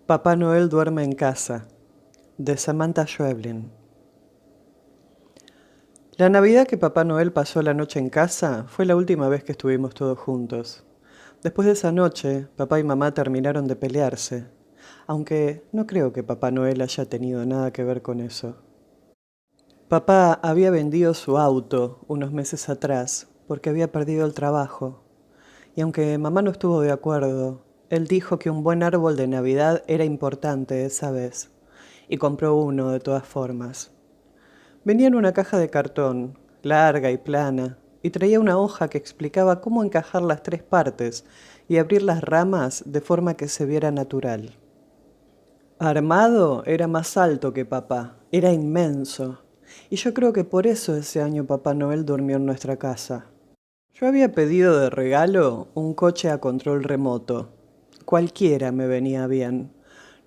Papá Noel duerme en casa, de Samantha Schweblin. La Navidad que Papá Noel pasó la noche en casa fue la última vez que estuvimos todos juntos. Después de esa noche, papá y mamá terminaron de pelearse, aunque no creo que Papá Noel haya tenido nada que ver con eso. Papá había vendido su auto unos meses atrás porque había perdido el trabajo, y aunque mamá no estuvo de acuerdo, él dijo que un buen árbol de Navidad era importante esa vez, y compró uno de todas formas. Venía en una caja de cartón, larga y plana, y traía una hoja que explicaba cómo encajar las tres partes y abrir las ramas de forma que se viera natural. Armado era más alto que papá, era inmenso, y yo creo que por eso ese año Papá Noel durmió en nuestra casa. Yo había pedido de regalo un coche a control remoto. Cualquiera me venía bien.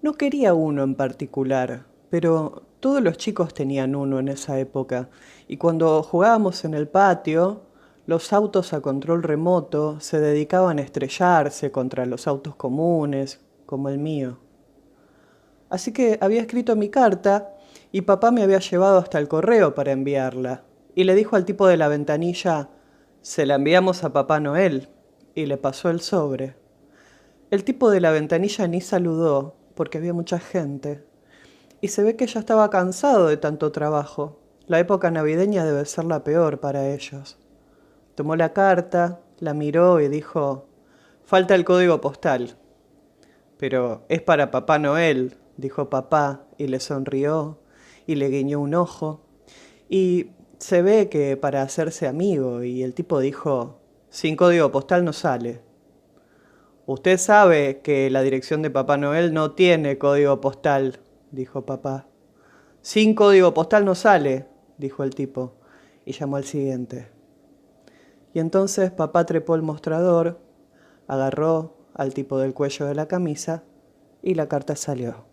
No quería uno en particular, pero todos los chicos tenían uno en esa época, y cuando jugábamos en el patio, los autos a control remoto se dedicaban a estrellarse contra los autos comunes, como el mío. Así que había escrito mi carta y papá me había llevado hasta el correo para enviarla. Y le dijo al tipo de la ventanilla, se la enviamos a Papá Noel, y le pasó el sobre. El tipo de la ventanilla ni saludó, porque había mucha gente, y se ve que ya estaba cansado de tanto trabajo. La época navideña debe ser la peor para ellos. Tomó la carta, la miró y dijo, falta el código postal. Pero es para Papá Noel, dijo papá, y le sonrió, y le guiñó un ojo. Y se ve que para hacerse amigo, y el tipo dijo, sin código postal no sale. Usted sabe que la dirección de Papá Noel no tiene código postal, dijo papá. Sin código postal no sale, dijo el tipo, y llamó al siguiente. Y entonces papá trepó el mostrador, agarró al tipo del cuello de la camisa, y la carta salió.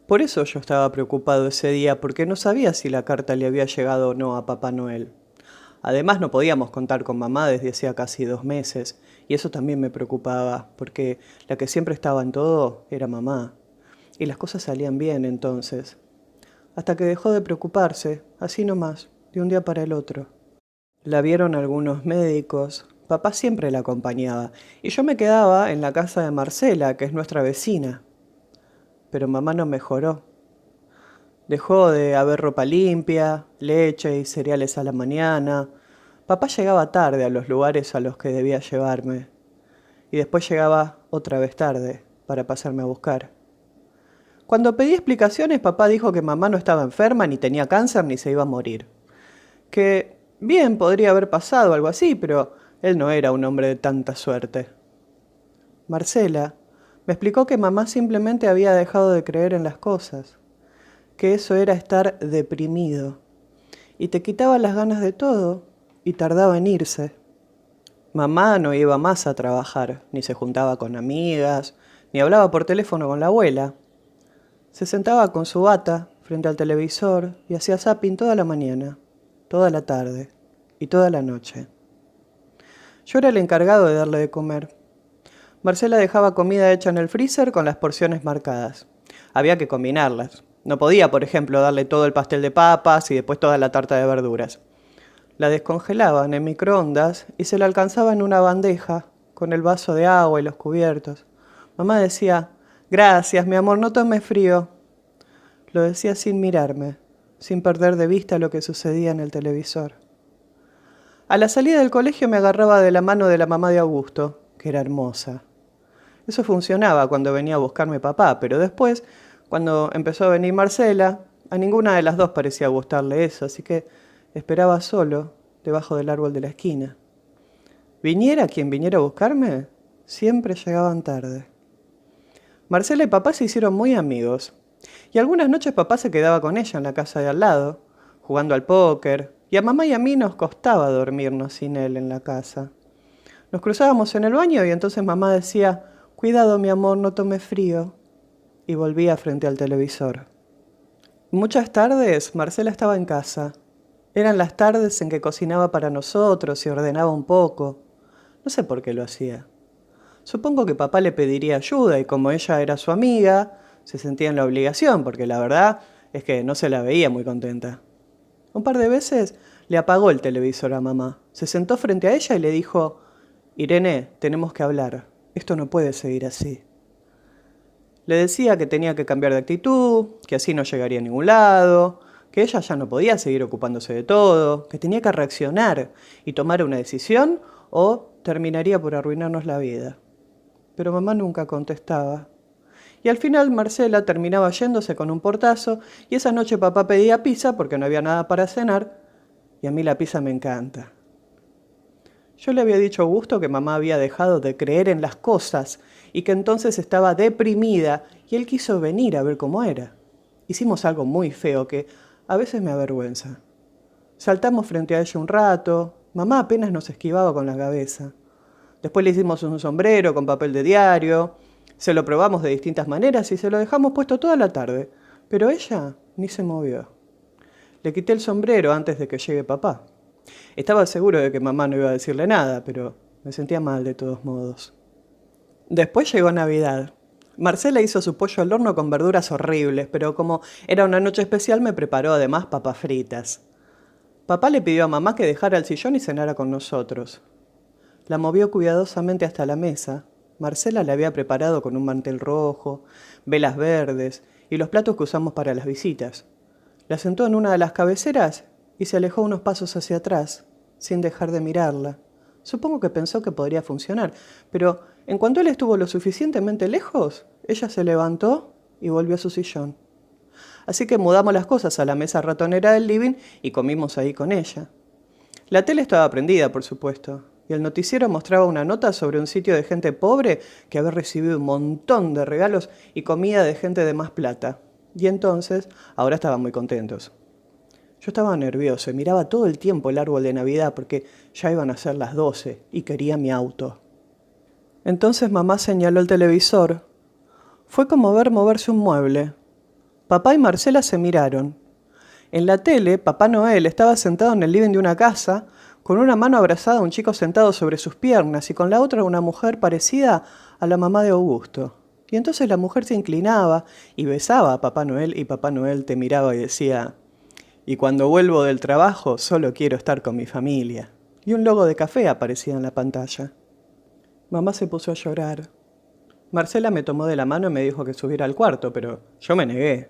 Por eso yo estaba preocupado ese día, porque no sabía si la carta le había llegado o no a Papá Noel. Además no podíamos contar con mamá desde hacía casi 2 meses, y eso también me preocupaba, porque la que siempre estaba en todo era mamá. Y las cosas salían bien entonces, hasta que dejó de preocuparse, así nomás, de un día para el otro. La vieron algunos médicos, papá siempre la acompañaba, y yo me quedaba en la casa de Marcela, que es nuestra vecina. Pero mamá no mejoró. Dejó de haber ropa limpia, leche y cereales a la mañana. Papá llegaba tarde a los lugares a los que debía llevarme. Y después llegaba otra vez tarde para pasarme a buscar. Cuando pedí explicaciones, papá dijo que mamá no estaba enferma, ni tenía cáncer, ni se iba a morir. Que bien podría haber pasado algo así, pero él no era un hombre de tanta suerte. Marcela me explicó que mamá simplemente había dejado de creer en las cosas, que eso era estar deprimido, y te quitaba las ganas de todo, y tardaba en irse. Mamá no iba más a trabajar, ni se juntaba con amigas, ni hablaba por teléfono con la abuela. Se sentaba con su bata frente al televisor y hacía zapping toda la mañana, toda la tarde y toda la noche. Yo era el encargado de darle de comer. Marcela dejaba comida hecha en el freezer con las porciones marcadas. Había que combinarlas. No podía, por ejemplo, darle todo el pastel de papas y después toda la tarta de verduras. La descongelaban en microondas y se la alcanzaba en una bandeja, con el vaso de agua y los cubiertos. Mamá decía, gracias, mi amor, no tome frío. Lo decía sin mirarme, sin perder de vista lo que sucedía en el televisor. A la salida del colegio me agarraba de la mano de la mamá de Augusto, que era hermosa. Eso funcionaba cuando venía a buscarme papá, pero después, cuando empezó a venir Marcela, a ninguna de las dos parecía gustarle eso, así que esperaba solo, debajo del árbol de la esquina. Viniera quien viniera a buscarme, siempre llegaban tarde. Marcela y papá se hicieron muy amigos, y algunas noches papá se quedaba con ella en la casa de al lado, jugando al póker, y a mamá y a mí nos costaba dormirnos sin él en la casa. Nos cruzábamos en el baño y entonces mamá decía, cuidado mi amor, no tome frío, y volvía frente al televisor. Muchas tardes Marcela estaba en casa. Eran las tardes en que cocinaba para nosotros y ordenaba un poco. No sé por qué lo hacía. Supongo que papá le pediría ayuda y como ella era su amiga, se sentía en la obligación, porque la verdad es que no se la veía muy contenta. Un par de veces le apagó el televisor a mamá. Se sentó frente a ella y le dijo: Irene, tenemos que hablar. Esto no puede seguir así. Le decía que tenía que cambiar de actitud, que así no llegaría a ningún lado, que ella ya no podía seguir ocupándose de todo, que tenía que reaccionar y tomar una decisión o terminaría por arruinarnos la vida. Pero mamá nunca contestaba. Y al final Marcela terminaba yéndose con un portazo y esa noche papá pedía pizza porque no había nada para cenar y a mí la pizza me encanta. Yo le había dicho a Augusto que mamá había dejado de creer en las cosas y que entonces estaba deprimida y él quiso venir a ver cómo era. Hicimos algo muy feo que a veces me avergüenza. Saltamos frente a ella un rato, mamá apenas nos esquivaba con la cabeza. Después le hicimos un sombrero con papel de diario, se lo probamos de distintas maneras y se lo dejamos puesto toda la tarde, pero ella ni se movió. Le quité el sombrero antes de que llegue papá. Estaba seguro de que mamá no iba a decirle nada, pero me sentía mal de todos modos. Después llegó Navidad. Marcela hizo su pollo al horno con verduras horribles, pero como era una noche especial me preparó además papas fritas. Papá le pidió a mamá que dejara el sillón y cenara con nosotros. La movió cuidadosamente hasta la mesa. Marcela la había preparado con un mantel rojo, velas verdes y los platos que usamos para las visitas. La sentó en una de las cabeceras y se alejó unos pasos hacia atrás, sin dejar de mirarla. Supongo que pensó que podría funcionar, pero en cuanto él estuvo lo suficientemente lejos, ella se levantó y volvió a su sillón. Así que mudamos las cosas a la mesa ratonera del living y comimos ahí con ella. La tele estaba prendida, por supuesto, y el noticiero mostraba una nota sobre un sitio de gente pobre que había recibido un montón de regalos y comida de gente de más plata. Y entonces, ahora estaban muy contentos. Yo estaba nervioso y miraba todo el tiempo el árbol de Navidad porque ya iban a ser las 12 y quería mi auto. Entonces mamá señaló el televisor. Fue como ver moverse un mueble. Papá y Marcela se miraron. En la tele, Papá Noel estaba sentado en el living de una casa, con una mano abrazada a un chico sentado sobre sus piernas y con la otra una mujer parecida a la mamá de Augusto. Y entonces la mujer se inclinaba y besaba a Papá Noel y Papá Noel te miraba y decía: y cuando vuelvo del trabajo solo quiero estar con mi familia. Y un logo de café aparecía en la pantalla. Mamá se puso a llorar. Marcela me tomó de la mano y me dijo que subiera al cuarto, pero yo me negué.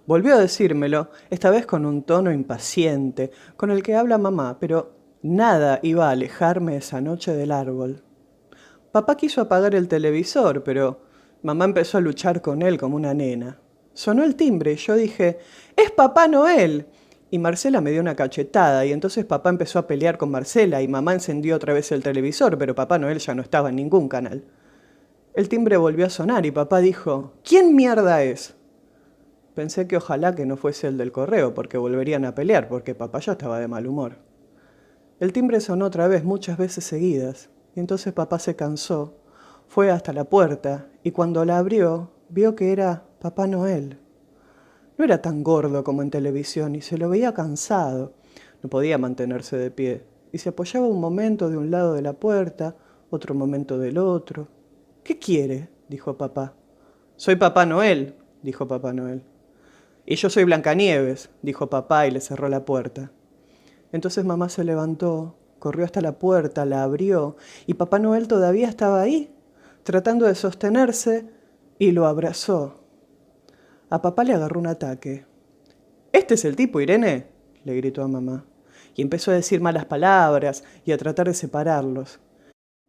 Volvió a decírmelo, esta vez con un tono impaciente, con el que habla mamá, pero nada iba a alejarme esa noche del árbol. Papá quiso apagar el televisor, pero mamá empezó a luchar con él como una nena. Sonó el timbre y yo dije: ¡es Papá Noel! Y Marcela me dio una cachetada y entonces papá empezó a pelear con Marcela y mamá encendió otra vez el televisor, pero Papá Noel ya no estaba en ningún canal. El timbre volvió a sonar y papá dijo: ¿quién mierda es? Pensé que ojalá que no fuese el del correo, porque volverían a pelear, porque papá ya estaba de mal humor. El timbre sonó otra vez muchas veces seguidas, y entonces papá se cansó, fue hasta la puerta, y cuando la abrió, vio que era Papá Noel. No era tan gordo como en televisión, y se lo veía cansado. No podía mantenerse de pie, y se apoyaba un momento de un lado de la puerta, otro momento del otro. ¿Qué quiere?, dijo papá. Soy Papá Noel, dijo Papá Noel. Y yo soy Blancanieves, dijo papá y le cerró la puerta. Entonces mamá se levantó, corrió hasta la puerta, la abrió, y Papá Noel todavía estaba ahí, tratando de sostenerse, y lo abrazó. A papá le agarró un ataque. «¿Este es el tipo, Irene?», le gritó a mamá, y empezó a decir malas palabras y a tratar de separarlos.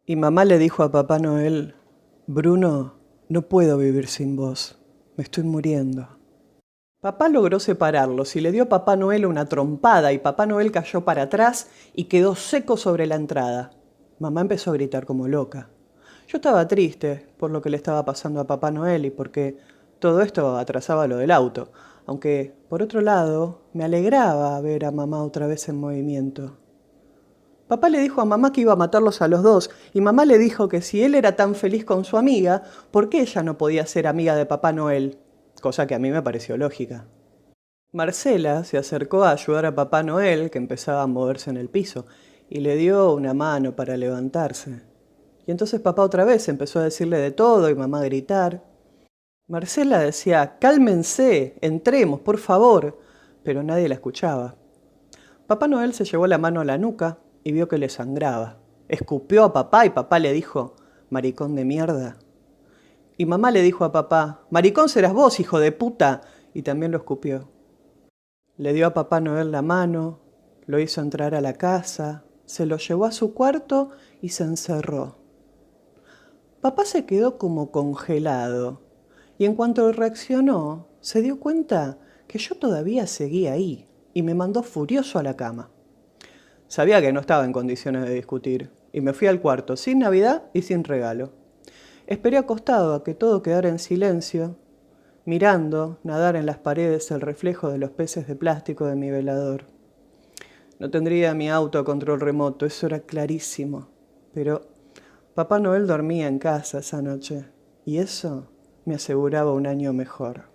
Y mamá le dijo a Papá Noel: «Bruno, no puedo vivir sin vos, me estoy muriendo». Papá logró separarlos y le dio a Papá Noel una trompada y Papá Noel cayó para atrás y quedó seco sobre la entrada. Mamá empezó a gritar como loca. Yo estaba triste por lo que le estaba pasando a Papá Noel y porque todo esto atrasaba lo del auto, aunque por otro lado me alegraba ver a mamá otra vez en movimiento. Papá le dijo a mamá que iba a matarlos a los dos y mamá le dijo que si él era tan feliz con su amiga, ¿por qué ella no podía ser amiga de Papá Noel? Cosa que a mí me pareció lógica. Marcela se acercó a ayudar a Papá Noel, que empezaba a moverse en el piso, y le dio una mano para levantarse. Y entonces papá otra vez empezó a decirle de todo y mamá a gritar. Marcela decía, cálmense, entremos, por favor, pero nadie la escuchaba. Papá Noel se llevó la mano a la nuca y vio que le sangraba. Escupió a papá y papá le dijo, maricón de mierda. Y mamá le dijo a papá, maricón serás vos, hijo de puta, y también lo escupió. Le dio a Papá Noel la mano, lo hizo entrar a la casa, se lo llevó a su cuarto y se encerró. Papá se quedó como congelado y en cuanto reaccionó, se dio cuenta que yo todavía seguía ahí y me mandó furioso a la cama. Sabía que no estaba en condiciones de discutir y me fui al cuarto sin Navidad y sin regalo. Esperé acostado a que todo quedara en silencio, mirando nadar en las paredes el reflejo de los peces de plástico de mi velador. No tendría mi auto a control remoto, eso era clarísimo. Pero Papá Noel dormía en casa esa noche y eso me aseguraba un año mejor.